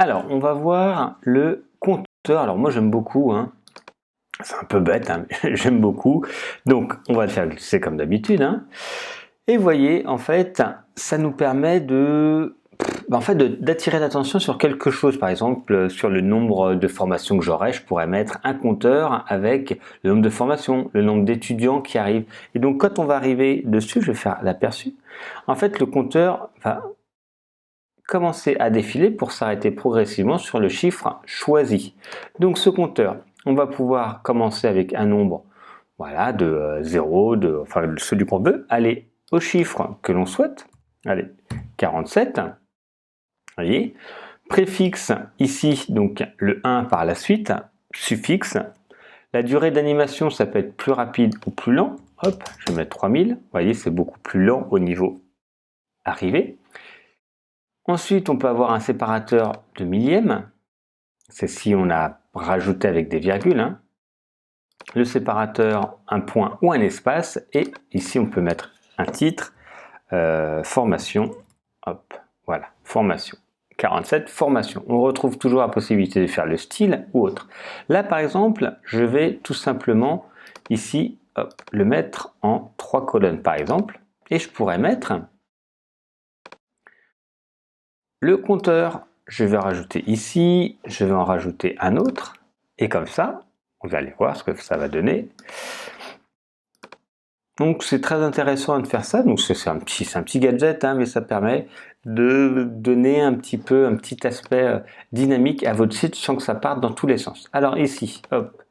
Alors, on va voir le compteur. Alors, moi, j'aime beaucoup, hein. C'est un peu bête, hein, mais j'aime beaucoup. Donc, on va le faire glisser comme d'habitude, hein. Et vous voyez, en fait, ça nous permet d'attirer l'attention sur quelque chose. Par exemple, sur le nombre de formations que j'aurai, je pourrais mettre un compteur avec le nombre de formations, le nombre d'étudiants qui arrivent. Et donc, quand on va arriver dessus, je vais faire l'aperçu. En fait, le compteur va commencer à défiler pour s'arrêter progressivement sur le chiffre choisi. Donc, ce compteur, on va pouvoir commencer avec un nombre, voilà, de 0, enfin celui qu'on veut, aller au chiffre que l'on souhaite. Allez, 47. Voyez, préfixe ici, donc le 1 par la suite, suffixe. La durée d'animation, ça peut être plus rapide ou plus lent. Hop, je vais mettre 3000. Vous voyez, c'est beaucoup plus lent au niveau arrivé. Ensuite, on peut avoir un séparateur de millième. C'est si on a rajouté avec des virgules, hein. Le séparateur, un point ou un espace. Et ici, on peut mettre un titre, formation. Hop, voilà, formation. 47, formation. On retrouve toujours la possibilité de faire le style ou autre. Là, par exemple, je vais tout simplement ici hop, le mettre en 3 colonnes, par exemple. Et je pourrais mettre le compteur. Je vais rajouter ici, je vais en rajouter un autre. Et comme ça, vous allez voir ce que ça va donner. Donc c'est très intéressant de faire ça. Donc c'est un petit gadget, hein, mais ça permet de donner un petit aspect dynamique à votre site sans que ça parte dans tous les sens. Alors ici, hop,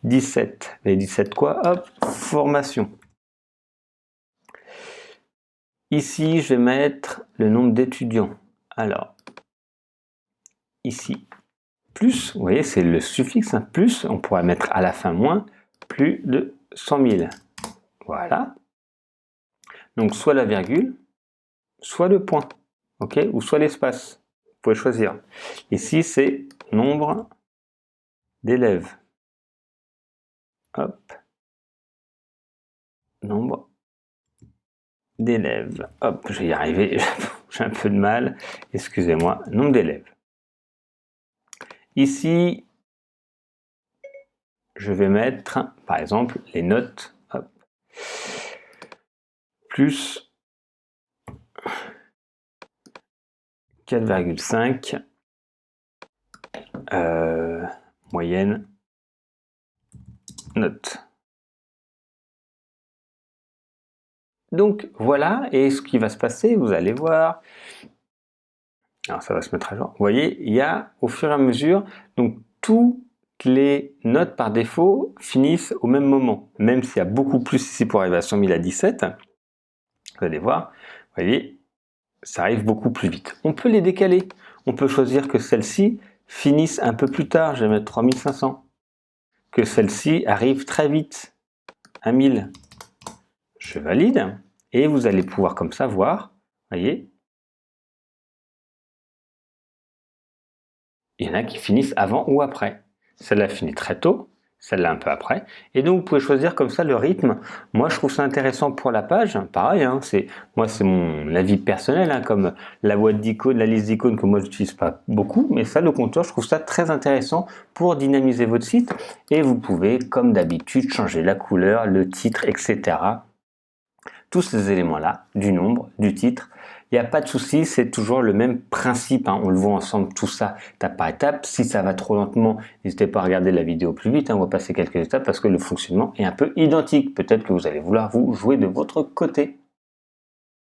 17. Mais 17 quoi? Hop, formation. Ici, je vais mettre le nombre d'étudiants. Alors, ici, plus, vous voyez, c'est le suffixe, hein, plus, on pourrait mettre à la fin moins, plus de 100 000. Voilà. Donc, soit la virgule, soit le point, ok, ou soit l'espace. Vous pouvez choisir. Ici, c'est nombre d'élèves. Hop. Nombre d'élèves. Hop, je vais y arriver. J'ai un peu de mal. Excusez-moi. Nombre d'élèves. Ici, je vais mettre, par exemple, les notes. Hop. Plus 4,5 moyenne note. Donc voilà, et ce qui va se passer, vous allez voir, alors ça va se mettre à jour, vous voyez, il y a au fur et à mesure, donc toutes les notes par défaut finissent au même moment, même s'il y a beaucoup plus ici pour arriver à 100 000 à 17, vous allez voir, vous voyez, ça arrive beaucoup plus vite. On peut les décaler, on peut choisir que celles-ci finissent un peu plus tard, je vais mettre 3500, que celle-ci arrive très vite, à 1000. Je valide, et vous allez pouvoir comme ça voir, voyez, il y en a qui finissent avant ou après. Celle-là finit très tôt, celle-là un peu après. Et donc vous pouvez choisir comme ça le rythme. Moi je trouve ça intéressant pour la page, pareil, hein, c'est mon avis personnel, hein, comme la boîte d'icônes, la liste d'icônes que moi j'utilise pas beaucoup, mais ça le compteur, je trouve ça très intéressant pour dynamiser votre site. Et vous pouvez, comme d'habitude, changer la couleur, le titre, etc. Tous ces éléments-là, du nombre, du titre, il n'y a pas de souci, c'est toujours le même principe, hein. On le voit ensemble tout ça étape par étape. Si ça va trop lentement, n'hésitez pas à regarder la vidéo plus vite, hein. On va passer quelques étapes parce que le fonctionnement est un peu identique. Peut-être que vous allez vouloir vous jouer de votre côté.